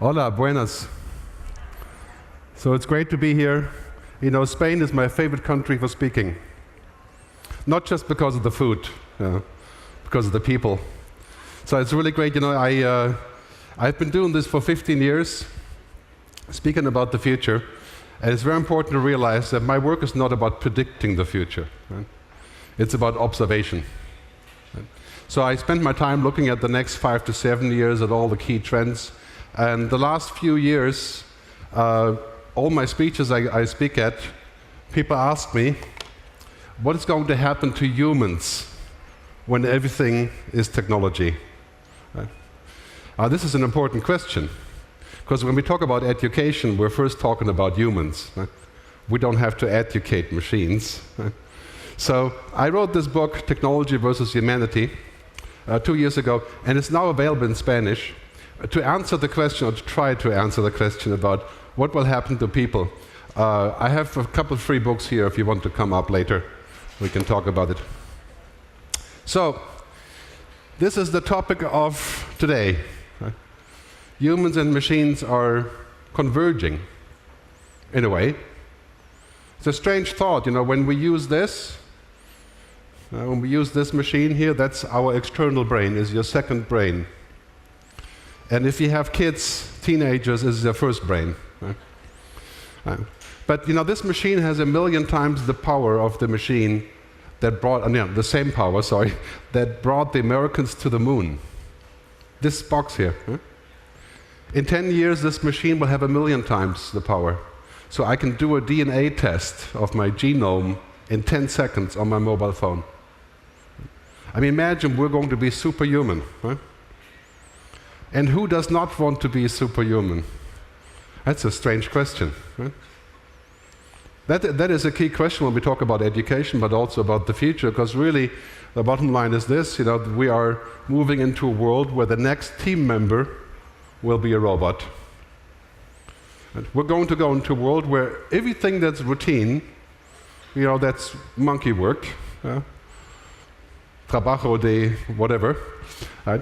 Hola, buenas. So it's great to be here. You know, Spain is my favorite country for speaking. Not just because of the food, because of the people. So it's really great. You know, I've been doing this for 15 years, speaking about the future. And it's very important to realize that my work is not about predicting the future. Right? It's about observation. Right? So I spend my time looking at the next 5 to 7 years at all the key trends. And the last few years, all my speeches I speak at, people ask me, what is going to happen to humans when everything is technology? This is an important question, because when we talk about education, we're first talking about humans. Right? We don't have to educate machines. Right? So I wrote this book, Technology versus Humanity, 2 years ago, and it's now available in Spanish. To answer the question, or to try to answer the question about what will happen to people, I have a couple of free books here if you want to come up later. We can talk about it. So, this is the topic of today. Right? Humans and machines are converging, in a way. It's a strange thought, you know, when we use this machine here, that's our external brain, is your second brain. And if you have kids, teenagers, this is their first brain. Right? But you know, this machine has 1 million times the power of the machine that brought, the same power, sorry, that brought the Americans to the moon. This box here. Right? In 10 years, this machine will have 1 million times the power. So I can do a DNA test of my genome in 10 seconds on my mobile phone. I mean, imagine we're going to be superhuman. Right? And who does not want to be superhuman? That's a strange question. Right? That is a key question when we talk about education, but also about the future, because really the bottom line is this, you know, we are moving into a world where the next team member will be a robot. And we're going to go into a world where everything that's routine, you know, that's monkey work, trabajo de whatever, right?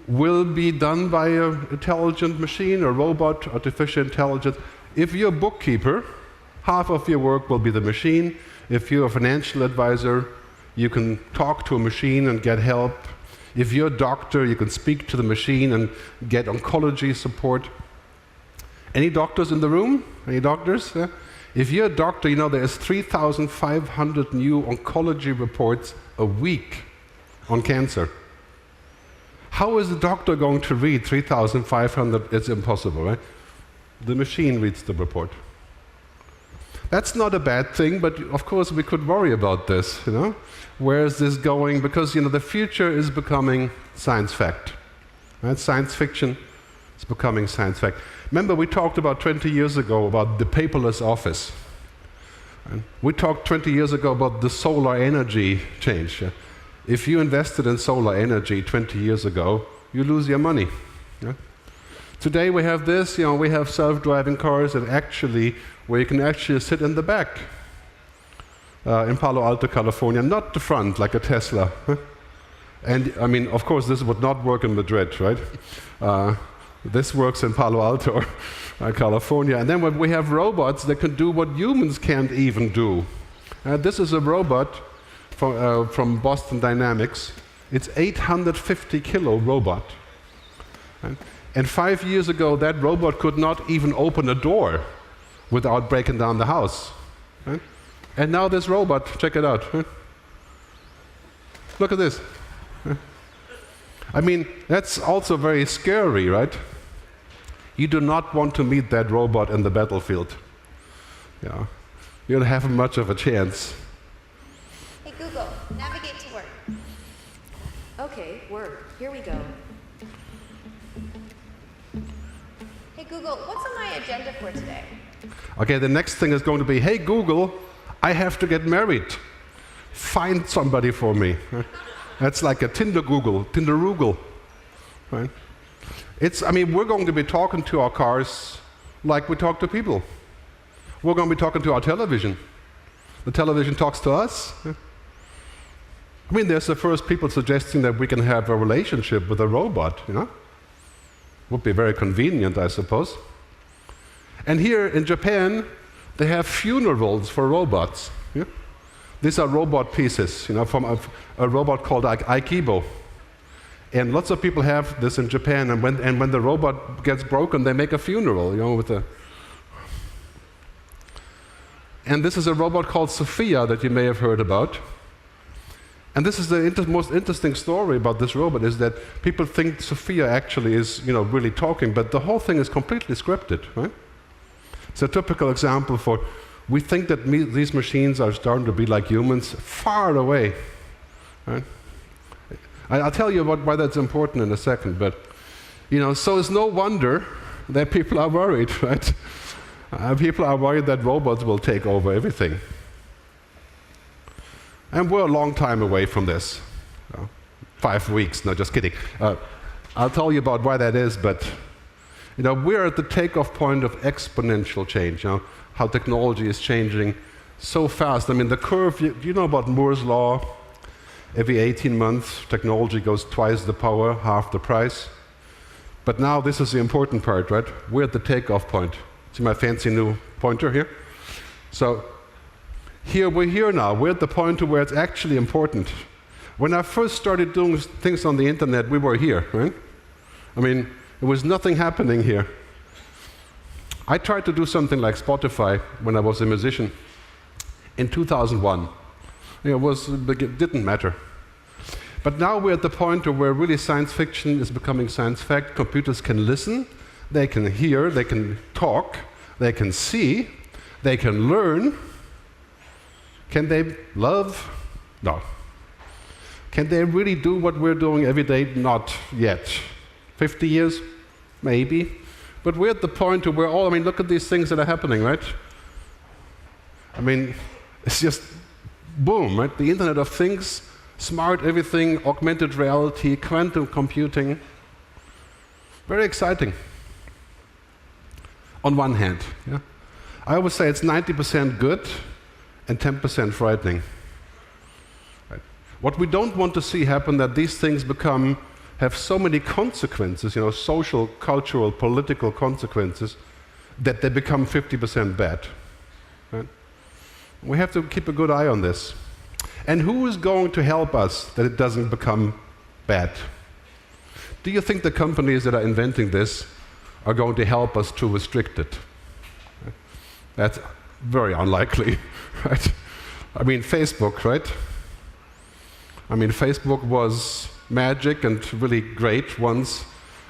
Will be done by an intelligent machine, a robot, artificial intelligence. If you're a bookkeeper, half of your work will be the machine. If you're a financial advisor, you can talk to a machine and get help. If you're a doctor, you can speak to the machine and get oncology support. Any doctors in the room? Any doctors? Yeah? If you're a doctor, you know there's 3,500 new oncology reports a week on cancer. How is the doctor going to read 3,500? It's impossible, right? The machine reads the report. That's not a bad thing, but of course we could worry about this, you know? Where is this going? Because, you know, the future is becoming science fact. Right? Science fiction is becoming science fact. Remember, we talked about 20 years ago about the paperless office. And we talked 20 years ago about the solar energy change. If you invested in solar energy 20 years ago, you lose your money. Yeah? Today we have this, you know, we have self-driving cars and actually, where you can actually sit in the back in Palo Alto, California, not the front like a Tesla. And I mean, of course, this would not work in Madrid, right? This works in Palo Alto, California. And then when we have robots that can do what humans can't even do. This is a robot from Boston Dynamics. It's 850 kilo robot. Right? And 5 years ago, that robot could not even open a door without breaking down the house. Right? And now this robot, check it out. Right? Look at this. Right? I mean, that's also very scary, right? You do not want to meet that robot in the battlefield. Yeah. You don't have much of a chance. Hey Google, navigate to work. Okay, work. Here we go. Hey Google, what's on my agenda for today? Okay, the next thing is going to be, hey Google, I have to get married. Find somebody for me. Right? That's like a Tinder Google, right? I mean, we're going to be talking to our cars like we talk to people. We're going to be talking to our television. The television talks to us. Yeah? I mean, there's the first people suggesting that we can have a relationship with a robot, you know? Would be very convenient, I suppose. And here in Japan, they have funerals for robots. Yeah? These are robot pieces, from a robot called Aikibo. And lots of people have this in Japan, and when the robot gets broken, they make a funeral, with a... And this is a robot called Sophia that you may have heard about. And this is the most interesting story about this robot, is that people think Sophia actually is, really talking, but the whole thing is completely scripted, right? It's a typical example for, we think that these machines are starting to be like humans far away, right? I'll tell you why that's important in a second, but, so it's no wonder that people are worried, right? People are worried that robots will take over everything. And we're a long time away from this. 5 weeks, no, just kidding. I'll tell you about why that is, but we're at the takeoff point of exponential change. How technology is changing so fast. I mean, the curve, you know about Moore's law? Every 18 months, technology goes twice the power, half the price. But now this is the important part, right? We're at the takeoff point. See my fancy new pointer here? So we're here now. We're at the point where it's actually important. When I first started doing things on the internet, we were here, right? I mean, there was nothing happening here. I tried to do something like Spotify when I was a musician in 2001. It didn't matter. But now we're at the point where really science fiction is becoming science fact. Computers can listen, they can hear, they can talk, they can see, they can learn. Can they love? No. Can they really do what we're doing every day? Not yet. 50 years? Maybe. But we're at the point where look at these things that are happening, right? I mean, it's just boom, right? The Internet of Things, smart everything, augmented reality, quantum computing. Very exciting. On one hand, yeah. I always say it's 90% good and 10% frightening. Right. What we don't want to see happen, that these things have so many consequences, social, cultural, political consequences, that they become 50% bad. Right? We have to keep a good eye on this. And who is going to help us that it doesn't become bad? Do you think the companies that are inventing this are going to help us to restrict it? That's very unlikely, right? I mean, Facebook, right? I mean, Facebook was magic and really great once,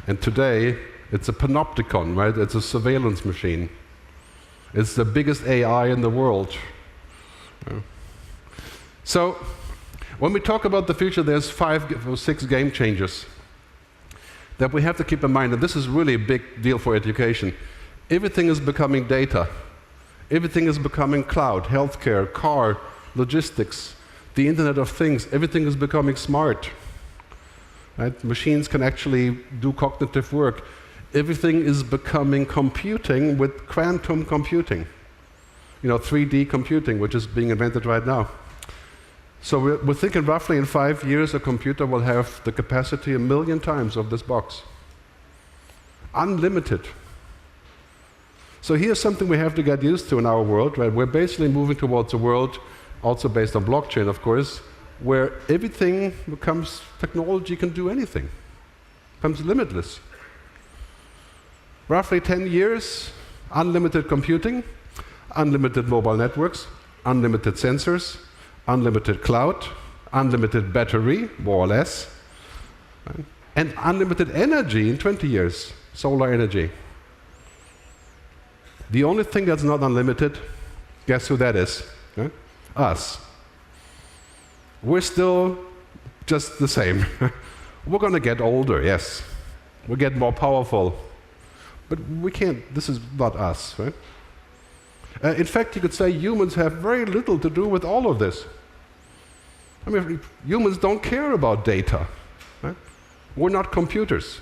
and today it's a panopticon, right? It's a surveillance machine. It's the biggest AI in the world. So, when we talk about the future, there's 5 or 6 game changers that we have to keep in mind, and this is really a big deal for education. Everything is becoming data. Everything is becoming cloud, healthcare, car, logistics, the Internet of Things. Everything is becoming smart. Right? Machines can actually do cognitive work. Everything is becoming computing with quantum computing. 3D computing, which is being invented right now. So we're thinking roughly in 5 years, a computer will have the capacity 1 million times of this box. Unlimited. So here's something we have to get used to in our world, right? We're basically moving towards a world, also based on blockchain, of course, where everything becomes, technology can do anything. Becomes limitless. Roughly 10 years, unlimited computing, unlimited mobile networks, unlimited sensors, unlimited cloud, unlimited battery, more or less, right? And unlimited energy in 20 years, solar energy. The only thing that's not unlimited, guess who that is? Right? Us. We're still just the same. We're going to get older, yes. We'll get more powerful. But we can't, this is not us, right? In fact, you could say humans have very little to do with all of this. I mean, humans don't care about data. Right? We're not computers.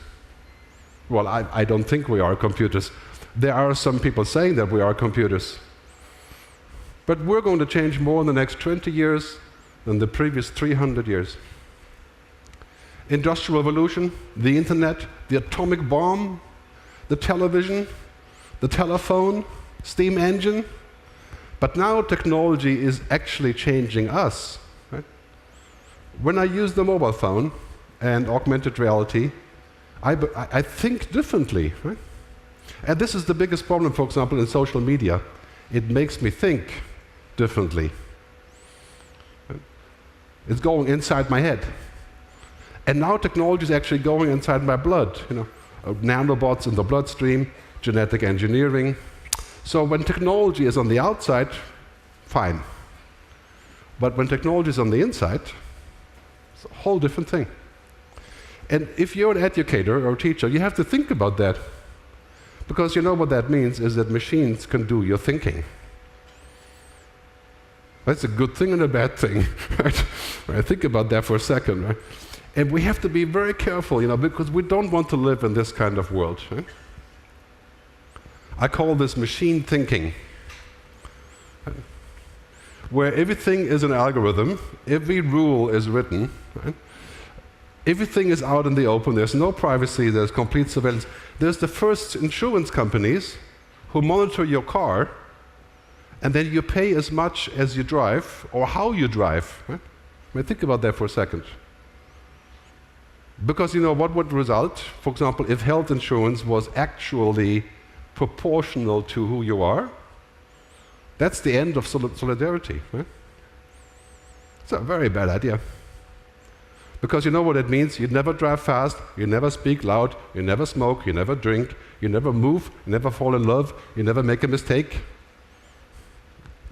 Well, I don't think we are computers. There are some people saying that we are computers. But we're going to change more in the next 20 years than the previous 300 years. Industrial revolution, the internet, the atomic bomb, the television, the telephone, steam engine. But now technology is actually changing us. Right? When I use the mobile phone and augmented reality, I think differently. Right? And this is the biggest problem, for example, in social media. It makes me think differently. Right? It's going inside my head. And now technology is actually going inside my blood. Nanobots in the bloodstream, genetic engineering. So when technology is on the outside, fine. But when technology is on the inside, it's a whole different thing. And if you're an educator or a teacher, you have to think about that. Because you know what that means is that machines can do your thinking. That's a good thing and a bad thing. Right? Right? Think about that for a second. Right? And we have to be very careful, because we don't want to live in this kind of world. Right? I call this machine thinking, where everything is an algorithm, every rule is written, right? Everything is out in the open, there's no privacy, there's complete surveillance. There's the first insurance companies who monitor your car, and then you pay as much as you drive, or how you drive. Right? Think about that for a second. Because what would result, for example, if health insurance was actually proportional to who you are, that's the end of solidarity. Right? It's a very bad idea. Because you know what it means? You never drive fast, you never speak loud, you never smoke, you never drink, you never move, you never fall in love, you never make a mistake.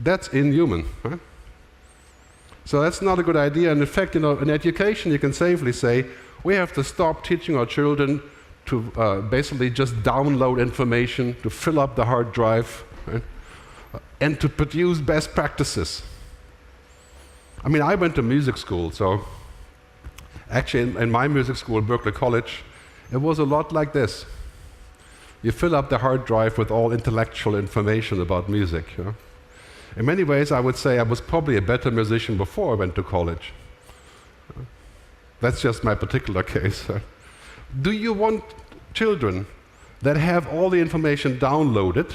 That's inhuman. Right? So that's not a good idea. And in fact, in education you can safely say, we have to stop teaching our children to basically just download information, to fill up the hard drive, right? And to produce best practices. I mean, I went to music school, so actually in my music school, Berklee College, it was a lot like this. You fill up the hard drive with all intellectual information about music. In many ways, I would say I was probably a better musician before I went to college. That's just my particular case. Do you want children that have all the information downloaded,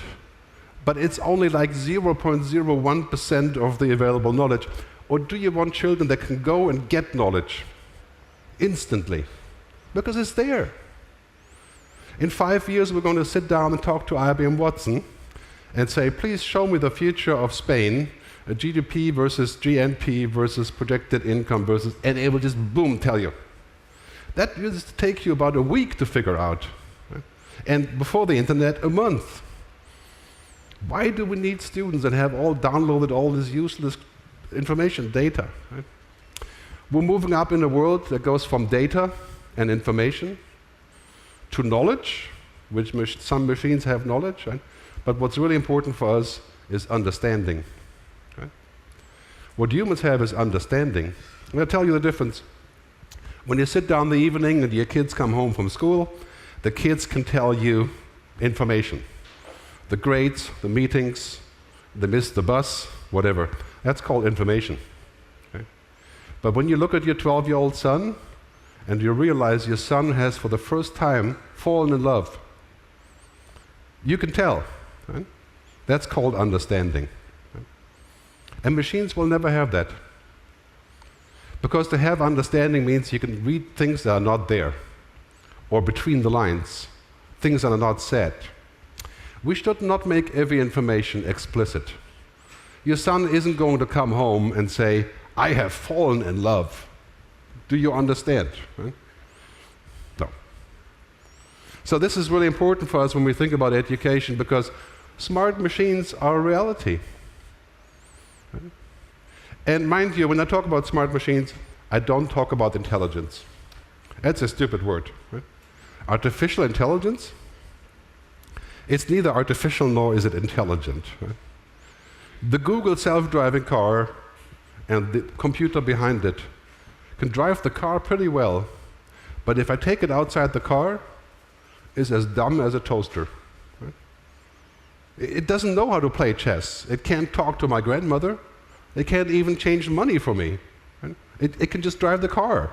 but it's only like 0.01% of the available knowledge? Or do you want children that can go and get knowledge instantly? Because it's there. In 5 years, we're going to sit down and talk to IBM Watson and say, please show me the future of Spain, GDP versus GNP versus projected income versus, and it will just boom, tell you. That used to take you about a week to figure out. Right? And before the internet, a month. Why do we need students that have all downloaded all this useless information, data? Right? We're moving up in a world that goes from data and information to knowledge, which some machines have knowledge, right? But what's really important for us is understanding. Right? What humans have is understanding. I'm going to tell you the difference. When you sit down in the evening and your kids come home from school, the kids can tell you information. The grades, the meetings, they missed the bus, whatever. That's called information. Okay? But when you look at your 12-year-old son and you realize your son has for the first time fallen in love, you can tell. Right? That's called understanding. Right? And machines will never have that. Because to have understanding means you can read things that are not there, or between the lines, things that are not said. We should not make every information explicit. Your son isn't going to come home and say, I have fallen in love. Do you understand? Right? No. So this is really important for us when we think about education, because smart machines are a reality. Right? And mind you, when I talk about smart machines, I don't talk about intelligence. That's a stupid word. Right? Artificial intelligence? It's neither artificial nor is it intelligent. Right? The Google self-driving car and the computer behind it can drive the car pretty well, but if I take it outside the car, it's as dumb as a toaster. Right? It doesn't know how to play chess. It can't talk to my grandmother. It can't even change money for me. Right? It can just drive the car.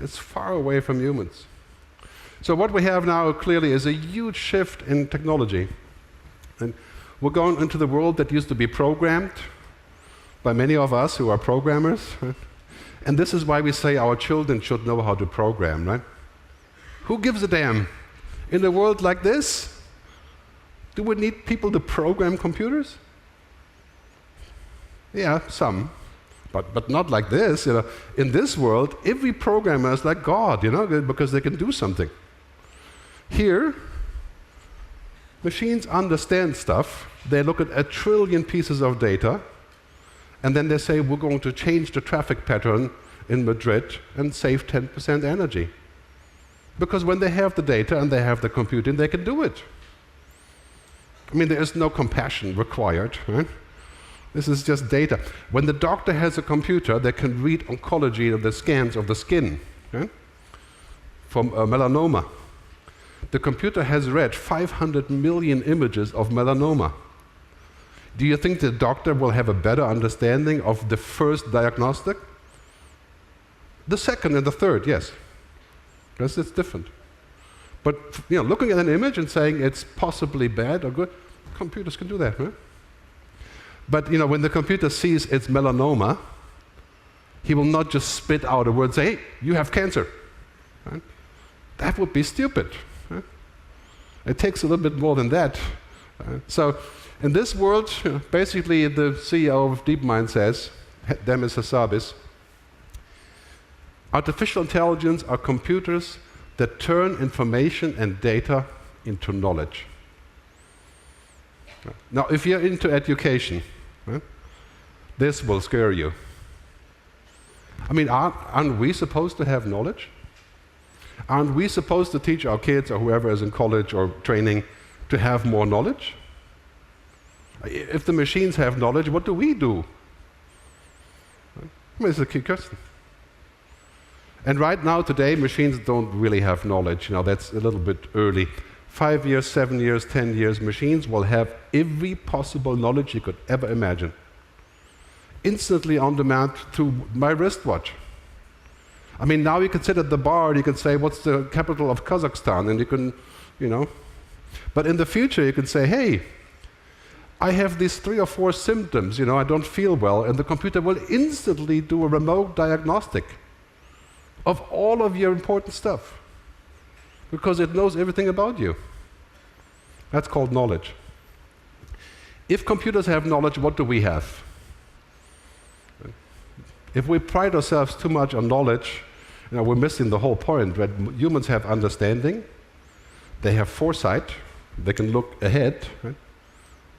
It's far away from humans. So what we have now clearly is a huge shift in technology. And we're going into the world that used to be programmed by many of us who are programmers. Right? And this is why we say our children should know how to program, right? Who gives a damn? In a world like this, do we need people to program computers? Yeah, some. But not like this. You know. In this world, every programmer is like God, you know, because they can do something. Here, machines understand stuff. They look at 1 trillion pieces of data, and then they say, we're going to change the traffic pattern in Madrid and save 10% energy. Because when they have the data and they have the computing, they can do it. I mean, there is no compassion required, right? This is just data. When the doctor has a computer, they can read oncology of the scans of the skin, right? From melanoma. The computer has read 500 million images of melanoma. Do you think the doctor will have a better understanding of the first diagnostic? The second and the third, yes. Because it's different. But you know, looking at an image and saying it's possibly bad or good, computers can do that, right? But you know, when the computer sees it's melanoma, he will not just spit out a word and say, hey, you have cancer. Right? That would be stupid. Right? It takes a little bit more than that. So in this world, you know, basically the CEO of DeepMind says, Demis Hassabis, artificial intelligence are computers that turn information and data into knowledge. Now, if you're into education, right, this will scare you. I mean, aren't we supposed to have knowledge? Aren't we supposed to teach our kids or whoever is in college or training to have more knowledge? If the machines have knowledge, what do we do? I mean, it's a key question. And right now, today, machines don't really have knowledge. You know, that's a little bit early. 5 years, 7 years, 10 years, machines will have every possible knowledge you could ever imagine. Instantly on demand through my wristwatch. I mean, now you can sit at the bar and you can say, what's the capital of Kazakhstan? And you can, you know. But in the future, you can say, hey, I have these 3 or 4 symptoms, you know, I don't feel well, and the computer will instantly do a remote diagnostic of all of your important stuff. Because it knows everything about you. That's called knowledge. If computers have knowledge, what do we have? If we pride ourselves too much on knowledge, you know, we're missing the whole point. Right? Humans have understanding, they have foresight, they can look ahead, right?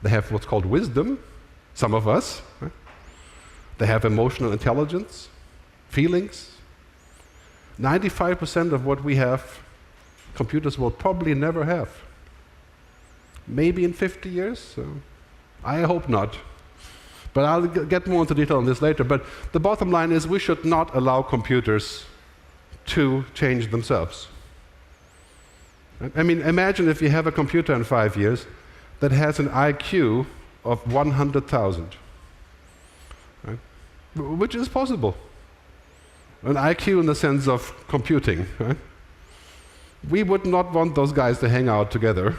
They have what's called wisdom, some of us. Right? They have emotional intelligence, feelings. 95% of what we have, computers will probably never have. Maybe in 50 years? So I hope not. But I'll get more into detail on this later. But the bottom line is we should not allow computers to change themselves. I mean, imagine if you have a computer in 5 years that has an IQ of 100,000, right? Which is possible. An IQ in the sense of computing, right? We would not want those guys to hang out together.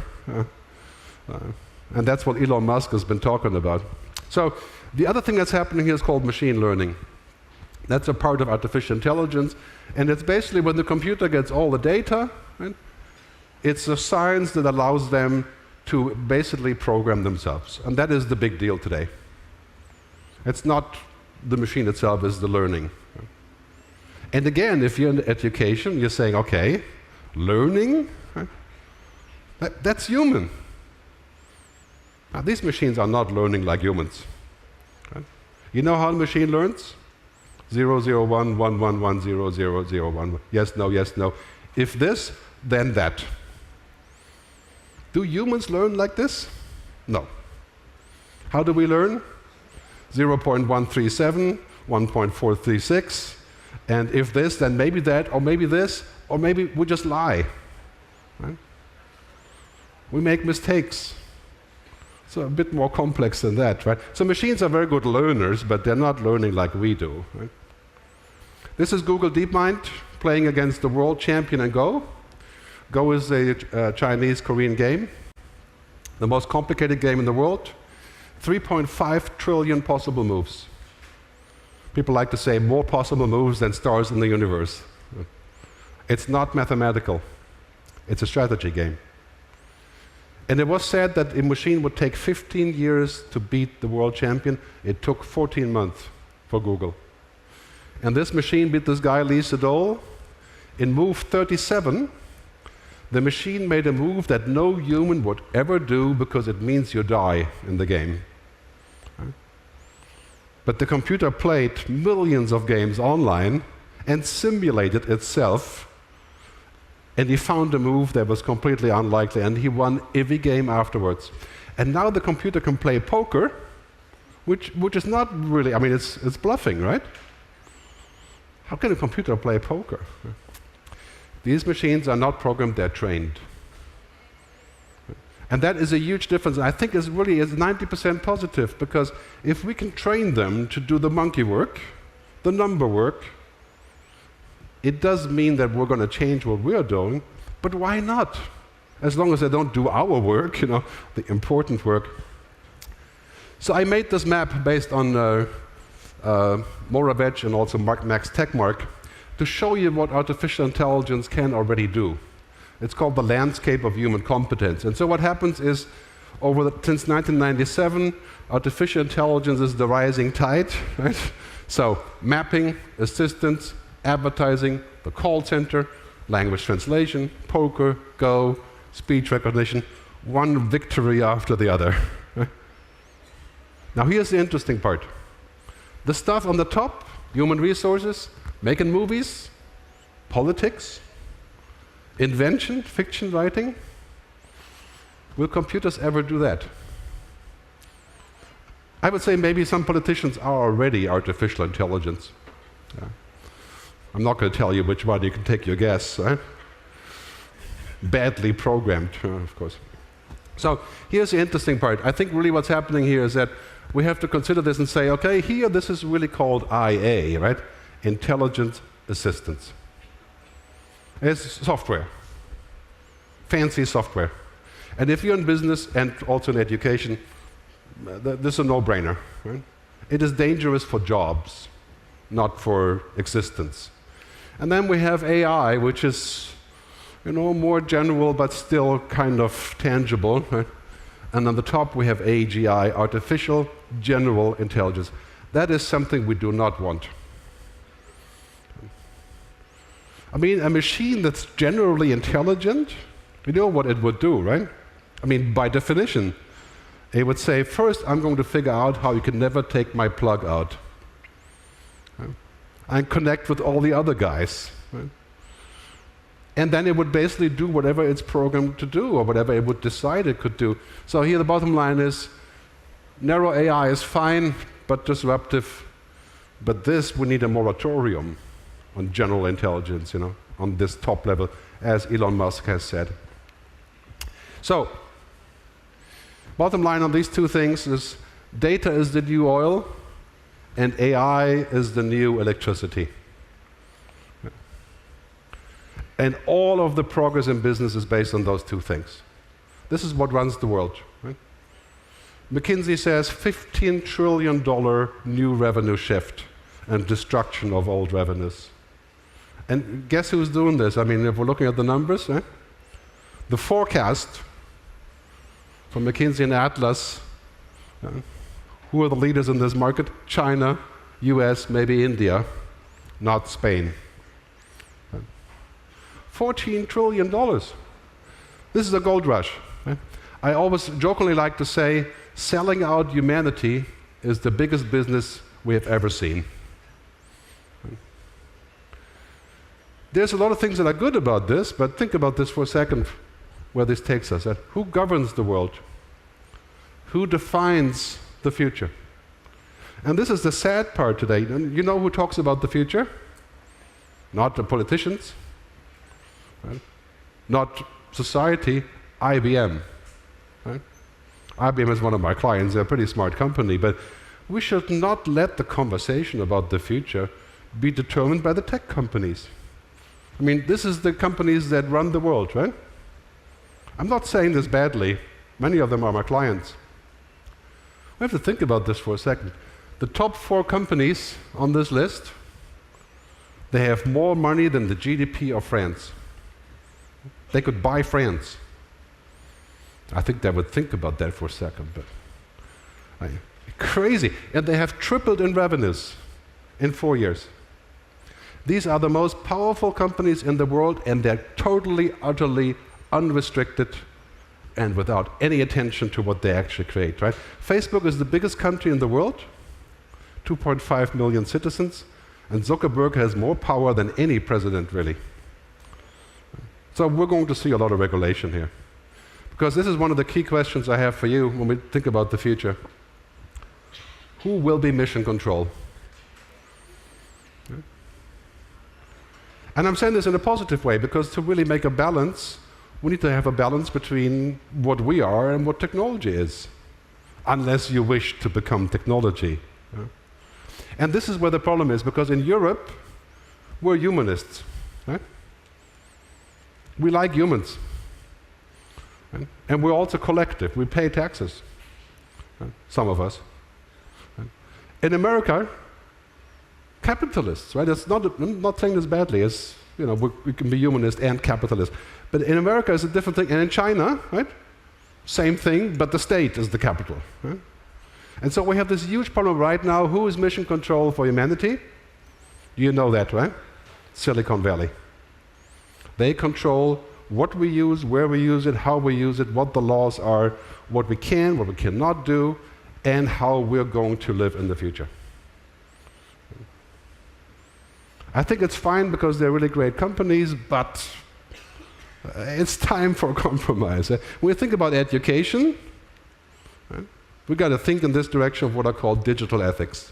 And that's what Elon Musk has been talking about. So the other thing that's happening here is called machine learning. That's a part of artificial intelligence. And it's basically when the computer gets all the data, right? It's a science that allows them to basically program themselves. And that is the big deal today. It's not the machine itself, it's the learning. And again, if you're in education, you're saying, okay, learning, right? That's human. Now, these machines are not learning like humans. Right? You know how a machine learns? 0, 0, 1, 1, 1, 1, 0, 0, 0, 1. Yes, no, yes, no. If this, then that. Do humans learn like this? No. How do we learn? 0.137, 1.436, and if this, then maybe that, or maybe this, or maybe we just lie. Right? We make mistakes. So a bit more complex than that, right? So machines are very good learners, but they're not learning like we do. Right? This is Google DeepMind playing against the world champion in Go. Go is a Chinese-Korean game, the most complicated game in the world. 3.5 trillion possible moves. People like to say more possible moves than stars in the universe. It's not mathematical. It's a strategy game. And it was said that a machine would take 15 years to beat the world champion. It took 14 months for Google. And this machine beat this guy, Lee Sedol. In move 37, the machine made a move that no human would ever do because it means you die in the game. But the computer played millions of games online and simulated itself, and he found a move that was completely unlikely, and he won every game afterwards. And now the computer can play poker, which is not really, I mean, it's bluffing, right? How can a computer play poker? These machines are not programmed, they're trained. And that is a huge difference. I think it's really 90% positive, because if we can train them to do the monkey work, the number work, it does mean that we're going to change what we're doing, but why not? As long as they don't do our work, you know, the important work. So I made this map based on Moravec and also Max Tegmark to show you what artificial intelligence can already do. It's called the landscape of human competence. And so what happens is, since 1997, artificial intelligence is the rising tide, right? So mapping, assistance, advertising, the call center, language translation, poker, Go, speech recognition, one victory after the other. Now here's the interesting part. The stuff on the top, human resources, making movies, politics, invention, fiction writing. Will computers ever do that? I would say maybe some politicians are already artificial intelligence. Yeah. I'm not going to tell you which one, you can take your guess. Right? Badly programmed, of course. So here's the interesting part. I think really what's happening here is that we have to consider this and say, okay, here this is really called IA, right? Intelligent assistance. It's software, fancy software. And if you're in business and also in education, this is a no-brainer. Right? It is dangerous for jobs, not for existence. And then we have AI, which is, you know, more general but still kind of tangible. Right? And on the top we have AGI, artificial general intelligence. That is something we do not want. I mean, a machine that's generally intelligent, you know what it would do, right? I mean, by definition, it would say, first, I'm going to figure out how you can never take my plug out. Right? And connect with all the other guys. Right? And then it would basically do whatever it's programmed to do, or whatever it would decide it could do. So here the bottom line is, narrow AI is fine, but disruptive. But this, we need a moratorium on general intelligence, you know, on this top level, as Elon Musk has said. So, bottom line on these two things is, data is the new oil, and AI is the new electricity. And all of the progress in business is based on those two things. This is what runs the world. Right? McKinsey says $15 trillion new revenue shift and destruction of old revenues. And guess who's doing this? I mean, if we're looking at the numbers, eh? The forecast from McKinsey and Atlas, who are the leaders in this market? China, US, maybe India, not Spain. $14 trillion. This is a gold rush. Eh? I always jokingly like to say, selling out humanity is the biggest business we have ever seen. There's a lot of things that are good about this, but think about this for a second, where this takes us. Who governs the world? Who defines the future? And this is the sad part today. You know who talks about the future? Not the politicians, right? Not society, IBM. Right? IBM is one of my clients. They're a pretty smart company, but we should not let the conversation about the future be determined by the tech companies. I mean, this is the companies that run the world, right? I'm not saying this badly. Many of them are my clients. We have to think about this for a second. The top 4 companies on this list, they have more money than the GDP of France. They could buy France. I think they would think about that for a second, but crazy. And they have tripled in revenues in 4 years. These are the most powerful companies in the world, and they're totally, utterly unrestricted and without any attention to what they actually create, right? Facebook is the biggest country in the world, 2.5 million citizens, and Zuckerberg has more power than any president, really. So we're going to see a lot of regulation here. Because this is one of the key questions I have for you when we think about the future. Who will be mission control? And I'm saying this in a positive way, because to really make a balance, we need to have a balance between what we are and what technology is, unless you wish to become technology. And this is where the problem is, because in Europe, we're humanists. Right? We like humans. Right? And we're also collective. We pay taxes, right? Some of us. Right? In America, capitalists, right? I'm not saying this badly. It's, you know, we can be humanist and capitalist. But in America, it's a different thing. And in China, right? Same thing, but the state is the capital. Right? And so we have this huge problem right now. Who is mission control for humanity? You know that, right? Silicon Valley. They control what we use, where we use it, how we use it, what the laws are, what we can, what we cannot do, and how we're going to live in the future. I think it's fine because they're really great companies, but it's time for compromise. When we think about education, right, we've got to think in this direction of what are called digital ethics.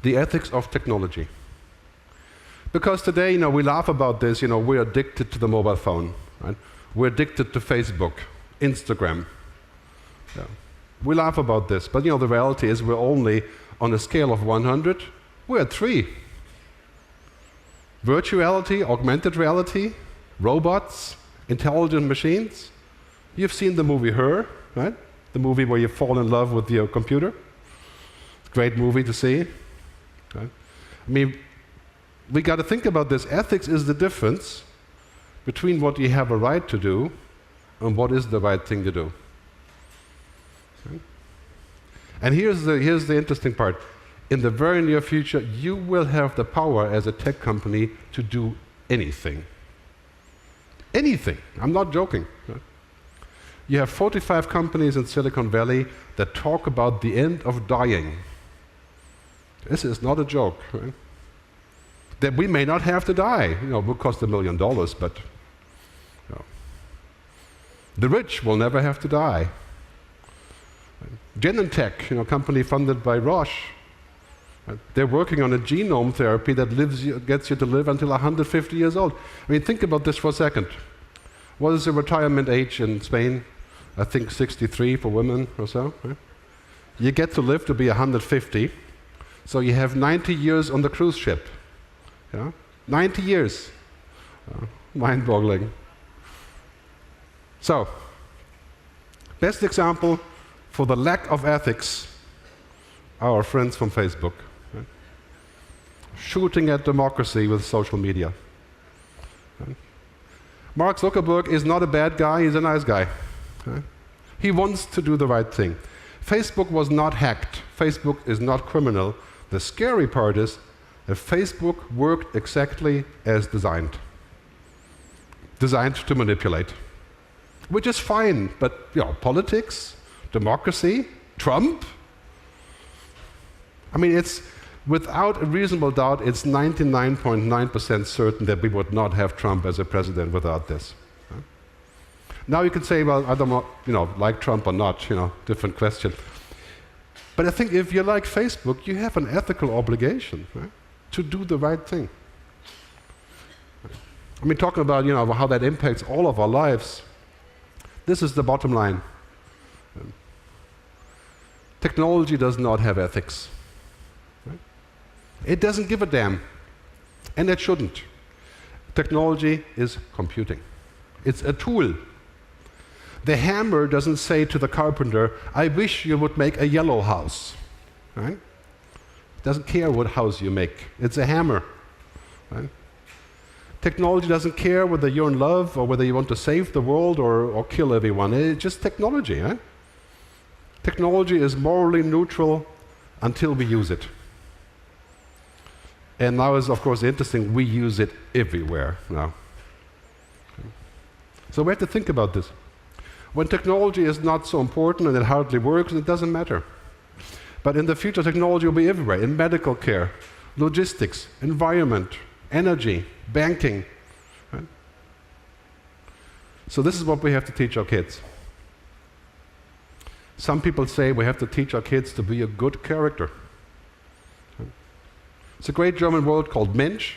The ethics of technology. Because today, you know, we laugh about this, you know, we're addicted to the mobile phone, right? We're addicted to Facebook, Instagram. Yeah. We laugh about this, but you know, the reality is we're only on a scale of 100, we're at 3. Virtuality, augmented reality, robots, intelligent machines. You've seen the movie Her, right? The movie where you fall in love with your computer. Great movie to see. Right? I mean, we got to think about this. Ethics is the difference between what you have a right to do and what is the right thing to do. Okay? And here's the interesting part. In the very near future, you will have the power as a tech company to do anything. Anything. I'm not joking. Right? You have 45 companies in Silicon Valley that talk about the end of dying. This is not a joke. Right? That we may not have to die. You know, it will cost $1 million, but you know, the rich will never have to die. Genentech, you know, company funded by Roche, right? They're working on a genome therapy that gets you to live until 150 years old. I mean, think about this for a second. What is the retirement age in Spain? I think 63 for women or so. Right? You get to live to be 150, so you have 90 years on the cruise ship. Yeah? 90 years. Mind-boggling. So, best example for the lack of ethics, our friends from Facebook. Right? Shooting at democracy with social media. Right? Mark Zuckerberg is not a bad guy, he's a nice guy. Right? He wants to do the right thing. Facebook was not hacked. Facebook is not criminal. The scary part is that Facebook worked exactly as designed. Designed to manipulate. Which is fine, but you know, politics, democracy, Trump. I mean, it's without a reasonable doubt, it's 99.9% certain that we would not have Trump as a president without this. Right? Now you can say, well, I don't know, you know, like Trump or not, you know, different question. But I think if you like Facebook, you have an ethical obligation, right, to do the right thing. I mean, talking about, you know, how that impacts all of our lives, this is the bottom line. Technology does not have ethics. Right? It doesn't give a damn. And it shouldn't. Technology is computing. It's a tool. The hammer doesn't say to the carpenter, I wish you would make a yellow house. Right? It doesn't care what house you make. It's a hammer. Right? Technology doesn't care whether you're in love or whether you want to save the world or kill everyone. It's just technology. Right? Technology is morally neutral until we use it. And now is, of course, interesting, we use it everywhere now. So we have to think about this. When technology is not so important and it hardly works, it doesn't matter. But in the future, technology will be everywhere, in medical care, logistics, environment, energy, banking. Right? So this is what we have to teach our kids. Some people say we have to teach our kids to be a good character. It's a great German word called Mensch,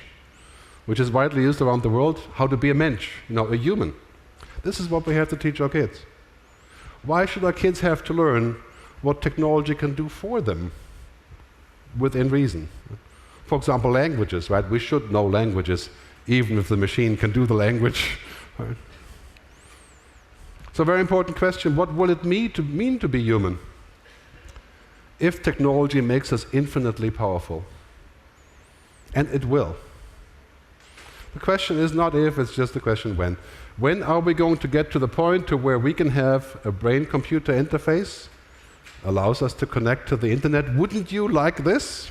which is widely used around the world, how to be a Mensch, a human. This is what we have to teach our kids. Why should our kids have to learn what technology can do for them within reason? For example, languages, right? We should know languages, even if the machine can do the language. Right? So, very important question, what will it mean to be human if technology makes us infinitely powerful? And it will. The question is not if, it's just the question when. When are we going to get to the point to where we can have a brain-computer interface, allows us to connect to the internet? Wouldn't you like this?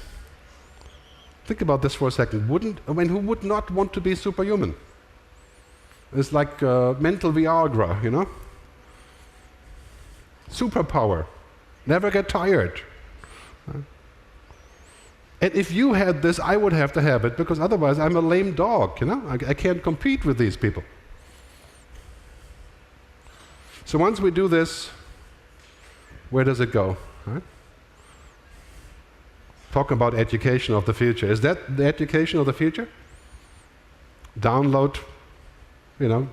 Think about this for a second. Who would not want to be superhuman? It's like mental Viagra, Superpower. Never get tired. And if you had this, I would have to have it, because otherwise I'm a lame dog, I can't compete with these people. So once we do this, where does it go? Right? Talk about education of the future. Is that the education of the future? Download, I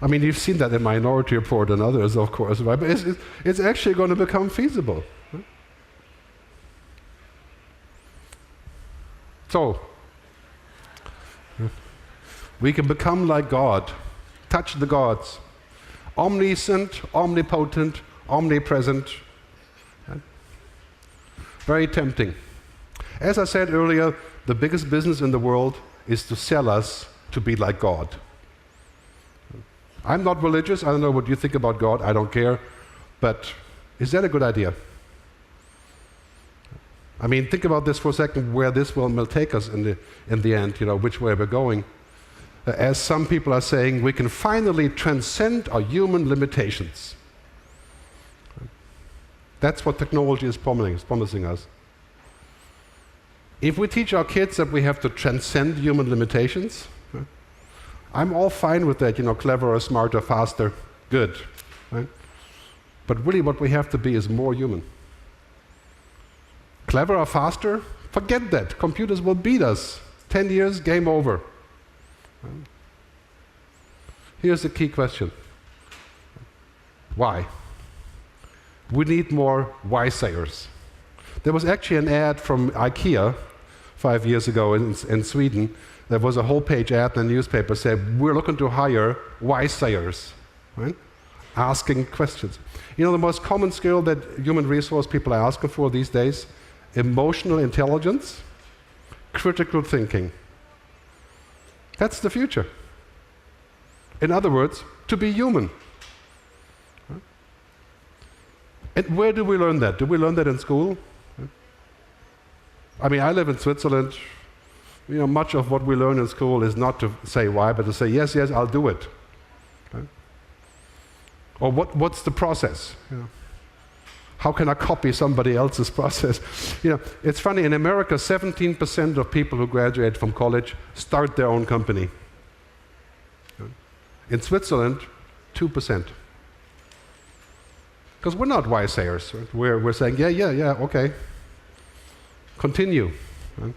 mean, you've seen that in Minority Report and others, of course, right? But it's actually going to become feasible. Right? So, we can become like God, touch the gods, omniscient, omnipotent, omnipresent. Right? Very tempting. As I said earlier, the biggest business in the world is to sell us to be like God. I'm not religious, I don't know what you think about God, I don't care, but is that a good idea? I mean, think about this for a second, where this will take us in the end, which way we're going. As some people are saying, we can finally transcend our human limitations. That's what technology is promising us. If we teach our kids that we have to transcend human limitations, I'm all fine with that, cleverer, smarter, faster, good. Right? But really what we have to be is more human. Cleverer, faster, forget that. Computers will beat us. 10 years, game over. Right? Here's the key question. Why? We need more why-sayers. There was actually an ad from IKEA 5 years ago in Sweden. There was a whole page ad in the newspaper said, we're looking to hire why-sayers, right? Asking questions. The most common skill that human resource people are asking for these days, emotional intelligence, critical thinking. That's the future. In other words, to be human. Right? And where do we learn that? Do we learn that in school? Right? I mean, I live in Switzerland. Much of what we learn in school is not to say why, but to say, yes, I'll do it. Right? Or what's the process? How can I copy somebody else's process? It's funny, in America, 17% of people who graduate from college start their own company. In Switzerland, 2%. Because we're not wise-sayers. Right? We're saying, yeah, okay. Continue. Right?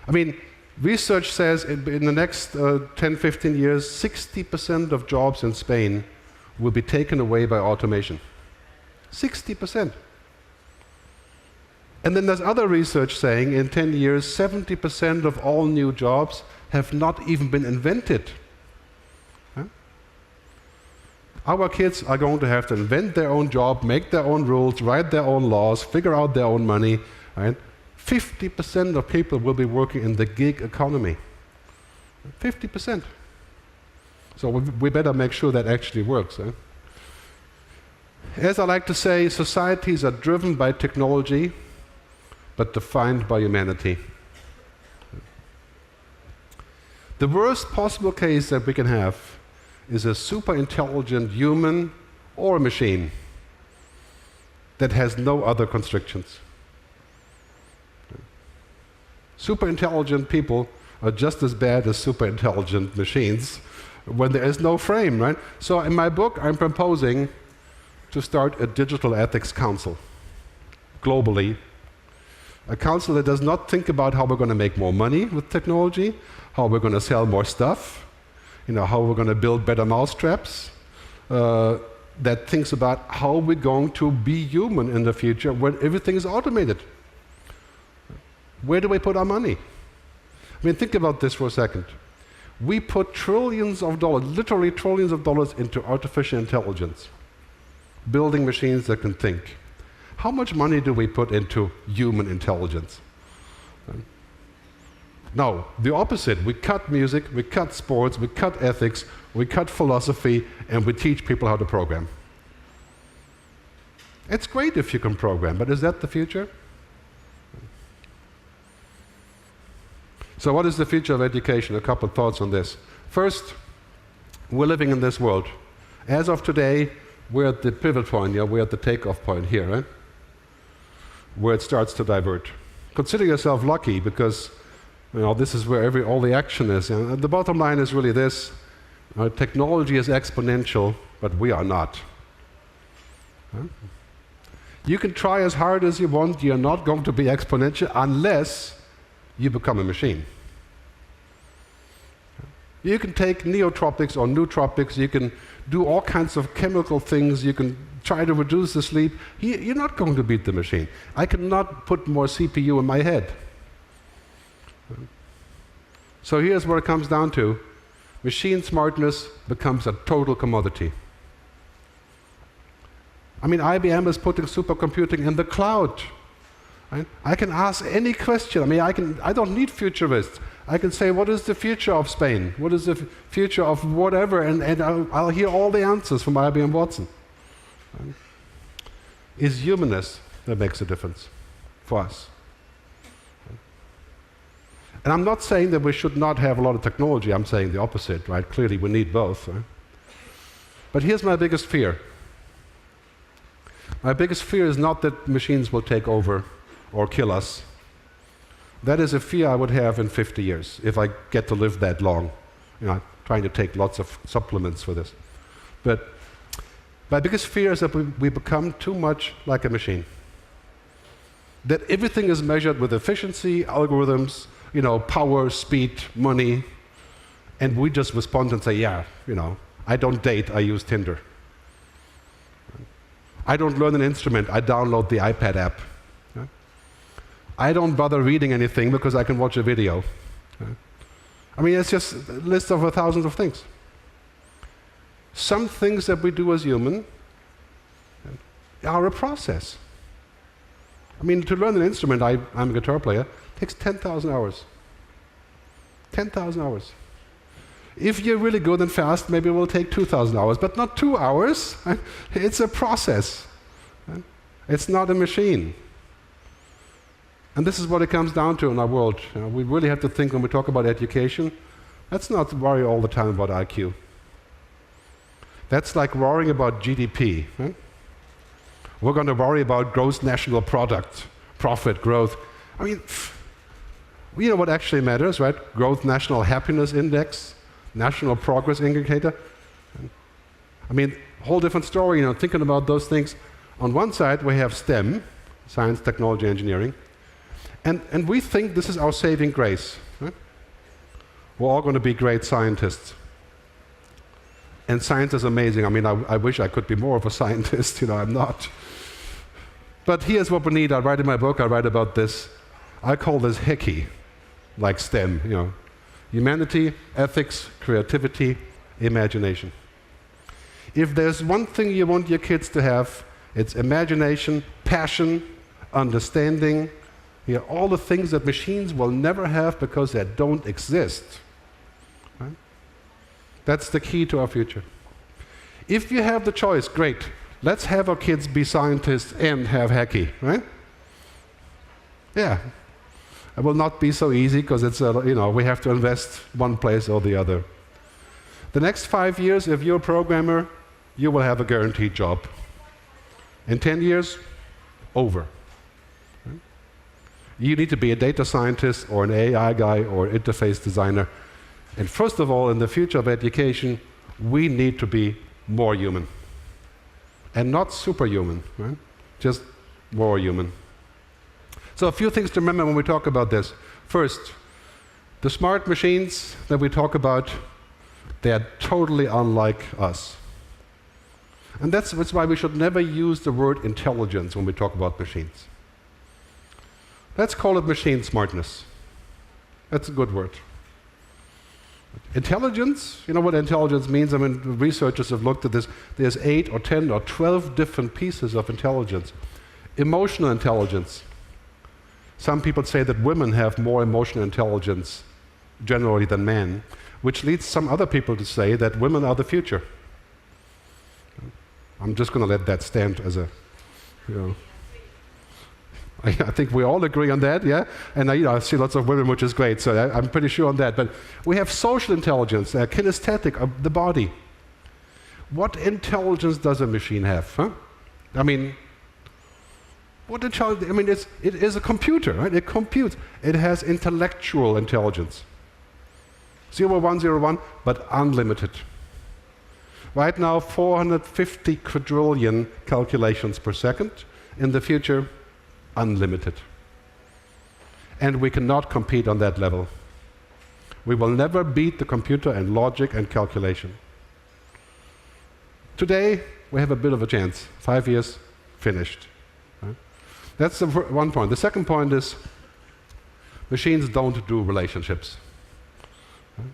I mean, research says in the next 10, 15 years, 60% of jobs in Spain will be taken away by automation. 60%. And then there's other research saying in 10 years, 70% of all new jobs have not even been invented. Huh? Our kids are going to have to invent their own job, make their own rules, write their own laws, figure out their own money. Right? 50% of people will be working in the gig economy. 50%. So we better make sure that actually works. Eh? As I like to say, societies are driven by technology, but defined by humanity. The worst possible case that we can have is a super intelligent human or a machine that has no other constrictions. Super intelligent people are just as bad as super intelligent machines when there is no frame, right? So in my book, I'm proposing to start a digital ethics council globally. A council that does not think about how we're going to make more money with technology, how we're going to sell more stuff, how we're going to build better mousetraps, that thinks about how we're going to be human in the future when everything is automated. Where do we put our money? I mean, think about this for a second. We put trillions of dollars, literally trillions of dollars, into artificial intelligence, building machines that can think. How much money do we put into human intelligence? No, the opposite. We cut music, we cut sports, we cut ethics, we cut philosophy, and we teach people how to program. It's great if you can program, but is that the future? So what is the future of education? A couple of thoughts on this. First, we're living in this world. As of today, we're at the pivot point, we're at the takeoff point here, right? Where it starts to divert. Consider yourself lucky because this is where all the action is. And the bottom line is really this. Technology is exponential, but we are not. Huh? You can try as hard as you want, you're not going to be exponential unless you become a machine. You can take neotropics or nootropics, you can do all kinds of chemical things, you can try to reduce the sleep. You're not going to beat the machine. I cannot put more CPU in my head. So here's what it comes down to. Machine smartness becomes a total commodity. I mean, IBM is putting supercomputing in the cloud. Right? I can ask any question. I mean, I don't need futurists. I can say, what is the future of Spain? What is the future of whatever? And I'll hear all the answers from IBM Watson. Right? It's humanness that makes a difference for us. Right? And I'm not saying that we should not have a lot of technology. I'm saying the opposite, right? Clearly, we need both. Right? But here's my biggest fear. My biggest fear is not that machines will take over or kill us. That is a fear I would have in 50 years, if I get to live that long. I'm trying to take lots of supplements for this. But my biggest fear is that we become too much like a machine. That everything is measured with efficiency, algorithms, power, speed, money, and we just respond and say, I don't date, I use Tinder. I don't learn an instrument, I download the iPad app. I don't bother reading anything because I can watch a video. I mean, it's just a list of thousands of things. Some things that we do as human are a process. I mean, to learn an instrument, I'm a guitar player, takes 10,000 hours. 10,000 hours. If you're really good and fast, maybe it will take 2,000 hours, but not 2 hours. It's a process. It's not a machine. And this is what it comes down to in our world. We really have to think when we talk about education, let's not worry all the time about IQ. That's like worrying about GDP. Right? We're going to worry about gross national product, profit, growth. I mean, you know what actually matters, right? Growth national happiness index, national progress indicator. I mean, whole different story, thinking about those things. On one side, we have STEM, science, technology, engineering. And we think this is our saving grace. Right? We're all going to be great scientists. And science is amazing. I mean, I wish I could be more of a scientist. I'm not. But here's what we need. I write in my book, I write about this. I call this HECI, like STEM, you know. Humanity, ethics, creativity, imagination. If there's one thing you want your kids to have, it's imagination, passion, understanding, you know, all the things that machines will never have because they don't exist. Right? That's the key to our future. If you have the choice, great. Let's have our kids be scientists and have HECI, right? Yeah. It will not be so easy because it's, we have to invest one place or the other. The next 5 years, if you're a programmer, you will have a guaranteed job. In 10 years, over. Right? You need to be a data scientist or an AI guy or interface designer. And first of all, in the future of education, we need to be more human. And not superhuman, right? Just more human. So a few things to remember when we talk about this. First, the smart machines that we talk about, they are totally unlike us. And that's why we should never use the word intelligence when we talk about machines. Let's call it machine smartness. That's a good word. Intelligence, you know what intelligence means? I mean, researchers have looked at this. There's 8 or 10 or 12 different pieces of intelligence. Emotional intelligence. Some people say that women have more emotional intelligence generally than men, which leads some other people to say that women are the future. I'm just going to let that stand as a, I think we all agree on that, yeah? And I see lots of women, which is great, so I'm pretty sure on that. But we have social intelligence, kinesthetic of the body. What intelligence does a machine have? Huh? I mean, what intelligence? I mean, it is a computer, right? It computes. It has intellectual intelligence. 0101, but unlimited. Right now, 450 quadrillion calculations per second. In the future, unlimited. And we cannot compete on that level. We will never beat the computer in logic and calculation. Today, we have a bit of a chance. 5 years, finished. Right? That's the one point. The second point is machines don't do relationships. Right?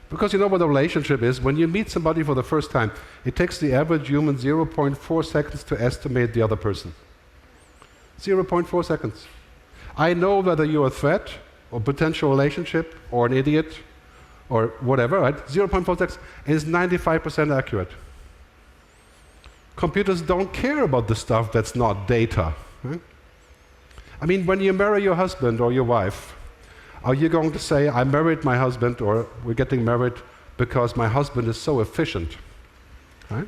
Because you know what a relationship is? When you meet somebody for the first time, it takes the average human 0.4 seconds to estimate the other person. 0.4 seconds. I know whether you're a threat or potential relationship or an idiot or whatever, right? 0.4 seconds is 95% accurate. Computers don't care about the stuff that's not data. Right? I mean, when you marry your husband or your wife, are you going to say, I married my husband, or we're getting married because my husband is so efficient? Right?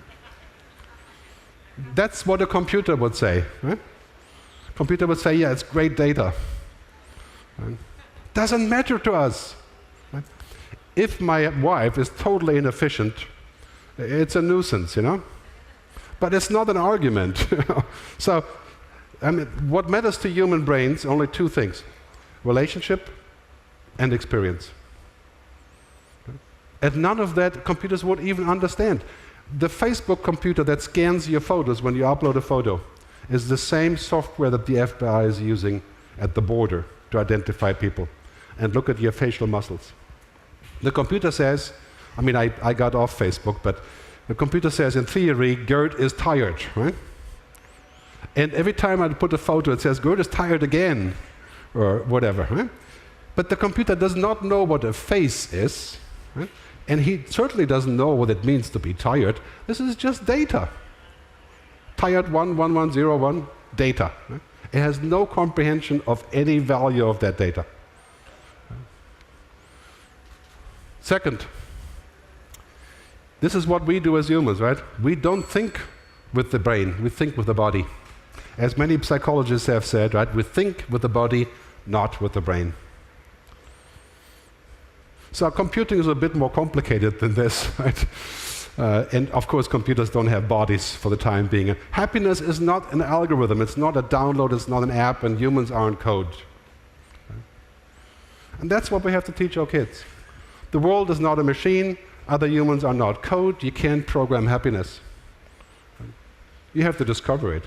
That's what a computer would say. Right? Computer would say, yeah, it's great data. Right? Doesn't matter to us. Right? If my wife is totally inefficient, it's a nuisance, you know? But it's not an argument. So, I mean, what matters to human brains, only two things: relationship and experience. Okay? And none of that computers would even understand. The Facebook computer that scans your photos when you upload a photo is the same software that the FBI is using at the border to identify people and look at your facial muscles. The computer says, I mean, I got off Facebook, but the computer says, in theory, Gerd is tired, right? And every time I put a photo, it says, Gerd is tired again, or whatever, right? But the computer does not know what a face is, right? And he certainly doesn't know what it means to be tired. This is just data. Tired 11101, data. Right? It has no comprehension of any value of that data. Second, this is what we do as humans, right? We don't think with the brain, we think with the body. As many psychologists have said, right? We think with the body, not with the brain. So computing is a bit more complicated than this, right? And of course, computers don't have bodies for the time being. Happiness is not an algorithm. It's not a download. It's not an app, and humans aren't code. Okay? And that's what we have to teach our kids. The world is not a machine. Other humans are not code. You can't program happiness. Okay? You have to discover it.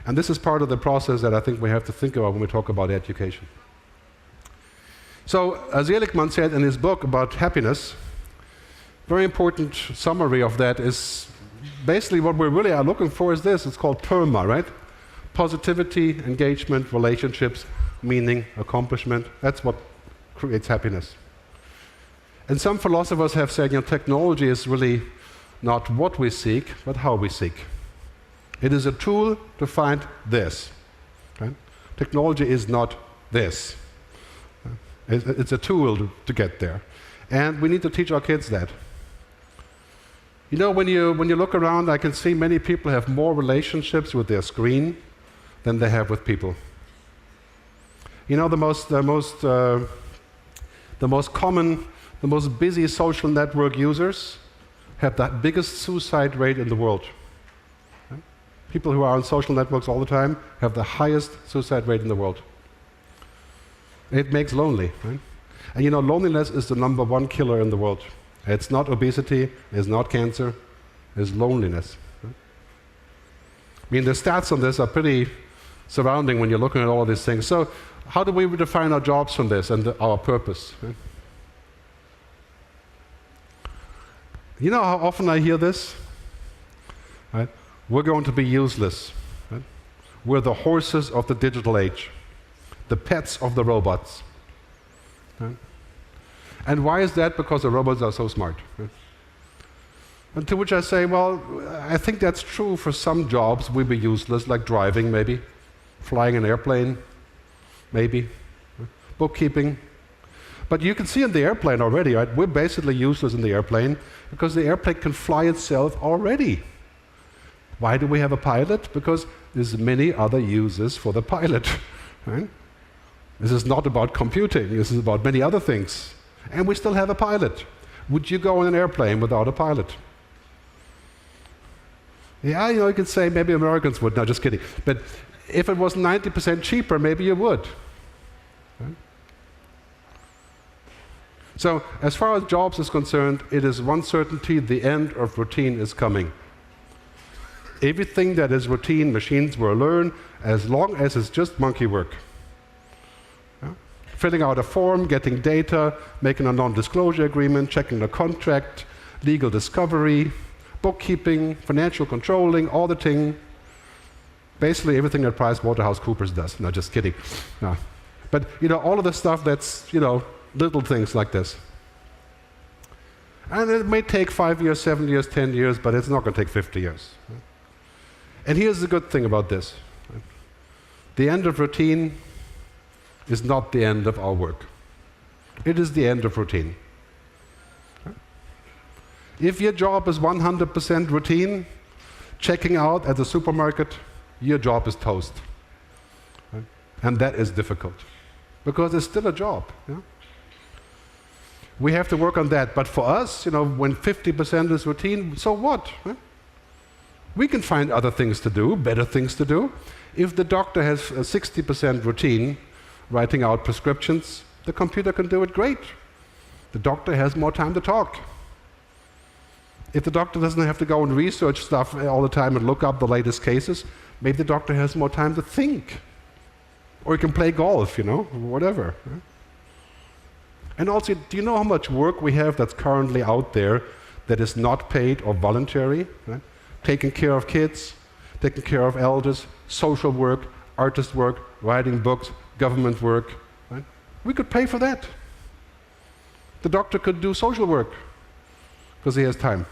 And this is part of the process that I think we have to think about when we talk about education. So, as Seligman said in his book about happiness, very important summary of that is basically what we really are looking for is this. It's called PERMA, right? Positivity, engagement, relationships, meaning, accomplishment. That's what creates happiness. And some philosophers have said, technology is really not what we seek, but how we seek. It is a tool to find this. Right? Technology is not this. It's a tool to get there. And we need to teach our kids that. When you look around, I can see many people have more relationships with their screen than they have with people. The most common, the most busy social network users have the biggest suicide rate in the world. People who are on social networks all the time have the highest suicide rate in the world. It makes lonely, right? And loneliness is the #1 killer in the world. It's not obesity, it's not cancer, it's loneliness. Right? The stats on this are pretty surrounding when you're looking at all of these things. So, how do we define our jobs from this and our purpose? Right? How often I hear this? Right? We're going to be useless. Right? We're the horses of the digital age, the pets of the robots. Right? And why is that? Because the robots are so smart. Right? And to which I say, well, I think that's true for some jobs. We'll be useless, like driving maybe, flying an airplane, maybe, bookkeeping. But you can see in the airplane already, right? We're basically useless in the airplane because the airplane can fly itself already. Why do we have a pilot? Because there's many other uses for the pilot. Right? This is not about computing. This is about many other things. And we still have a pilot. Would you go on an airplane without a pilot? Yeah, you could say maybe Americans would. No, just kidding. But if it was 90% cheaper, maybe you would. Right? So, as far as jobs is concerned, it is one certainty: the end of routine is coming. Everything that is routine, machines will learn, as long as it's just monkey work. Yeah? Filling out a form, getting data, making a non-disclosure agreement, checking a contract, legal discovery, bookkeeping, financial controlling, auditing. Basically everything that PricewaterhouseCoopers does. No, just kidding. No. But all of the stuff that's, little things like this. And it may take 5 years, 7 years, 10 years, but it's not going to take 50 years. And here's the good thing about this. The end of routine is not the end of our work. It is the end of routine. If your job is 100% routine, checking out at the supermarket, your job is toast. Right? And that is difficult, because it's still a job. Yeah? We have to work on that. But for us, when 50% is routine, so what? Right? We can find other things to do, better things to do. If the doctor has a 60% routine, writing out prescriptions, the computer can do it great. The doctor has more time to talk. If the doctor doesn't have to go and research stuff all the time and look up the latest cases, maybe the doctor has more time to think. Or he can play golf, whatever. And also, do you know how much work we have that's currently out there that is not paid or voluntary? Right? Taking care of kids, taking care of elders, social work, artist work, writing books, government work. Right? We could pay for that. The doctor could do social work because he has time.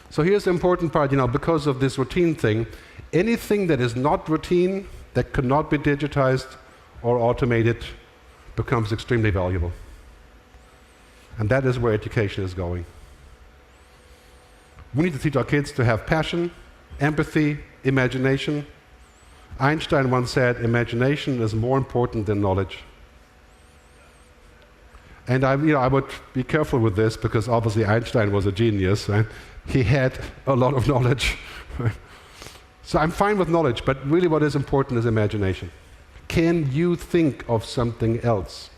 So here's the important part, because of this routine thing, anything that is not routine, that cannot be digitized or automated, becomes extremely valuable. And that is where education is going. We need to teach our kids to have passion, empathy, imagination. Einstein once said, imagination is more important than knowledge. And I would be careful with this, because obviously Einstein was a genius, right? He had a lot of knowledge. Right? So I'm fine with knowledge, but really what is important is imagination. Can you think of something else?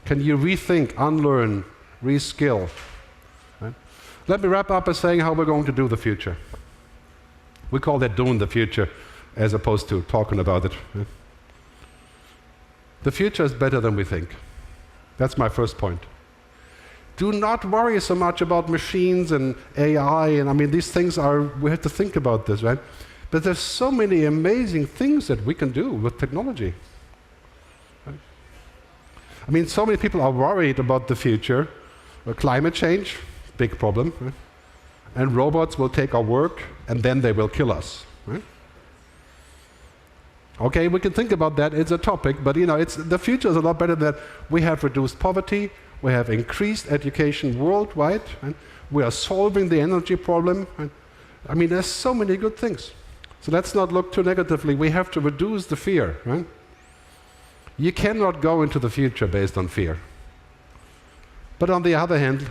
Can you rethink, unlearn, reskill? Right? Let me wrap up by saying how we're going to do the future. We call that doing the future as opposed to talking about it. The future is better than we think. That's my first point. Do not worry so much about machines and AI, and I mean, these things are, we have to think about this, right? But there's so many amazing things that we can do with technology. Right? I mean, so many people are worried about the future. Climate change, big problem. Right? And robots will take our work, and then they will kill us. Right? Okay, we can think about that. It's a topic, but you know, the future is a lot better than that. We have reduced poverty. We have increased education worldwide. Right? We are solving the energy problem. Right? I mean, there's so many good things. So let's not look too negatively. We have to reduce the fear. Right? You cannot go into the future based on fear. But on the other hand,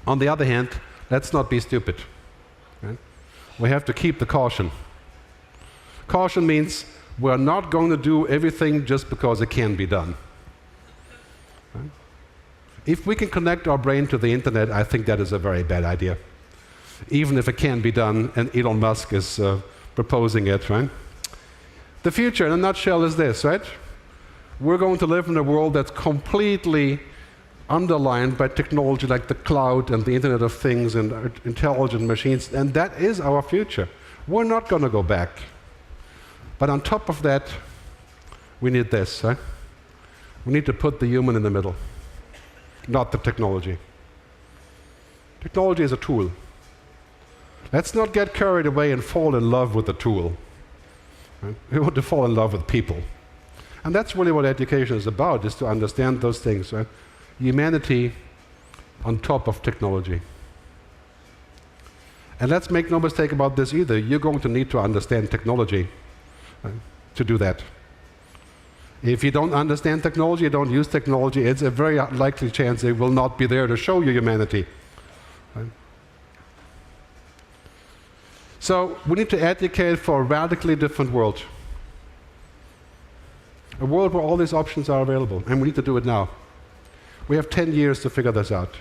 on the other hand, let's not be stupid. Right? We have to keep the caution. Caution means we're not going to do everything just because it can be done. Right? If we can connect our brain to the internet, I think that is a very bad idea. Even if it can be done, and Elon Musk is proposing it, right? The future, in a nutshell, is this, right? We're going to live in a world that's completely underlined by technology like the cloud and the Internet of Things and intelligent machines, and that is our future. We're not going to go back. But on top of that, we need this, right? We need to put the human in the middle, not the technology. Technology is a tool. Let's not get carried away and fall in love with the tool. Right? We want to fall in love with people. And that's really what education is about, is to understand those things, right? Humanity on top of technology. And let's make no mistake about this either. You're going to need to understand technology to do that. If you don't understand technology, you don't use technology, it's a very likely chance it will not be there to show you humanity. Right? So we need to educate for a radically different world. A world where all these options are available, and we need to do it now. We have 10 years to figure this out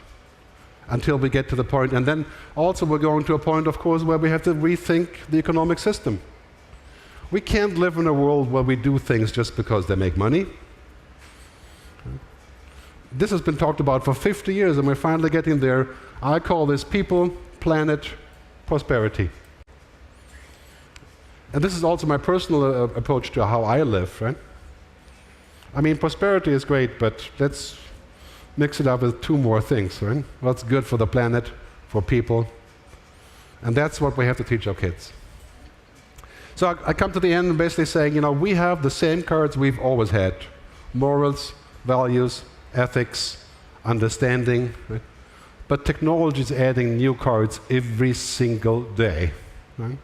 until we get to the point, and then also we're going to a point, of course, where we have to rethink the economic system. We can't live in a world where we do things just because they make money. This has been talked about for 50 years, and we're finally getting there. I call this people, planet, prosperity. And this is also my personal approach to how I live, right? I mean, prosperity is great, but let's mix it up with two more things, right? What's good for the planet, for people. And that's what we have to teach our kids. So I come to the end and basically saying, you know, we have the same cards we've always had. Morals, values, ethics, understanding. Right? But technology is adding new cards every single day. Right?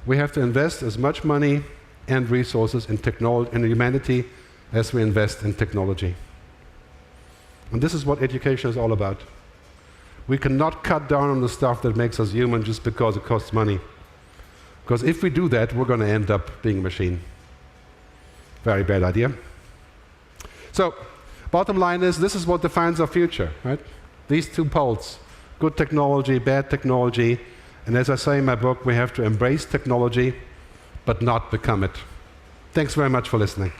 We have to invest as much money and resources in technology, in humanity, as we invest in technology. And this is what education is all about. We cannot cut down on the stuff that makes us human just because it costs money. Because if we do that, we're going to end up being a machine. Very bad idea. So, bottom line is, this is what defines our future, right? These two poles, good technology, bad technology. And as I say in my book, we have to embrace technology, but not become it. Thanks very much for listening.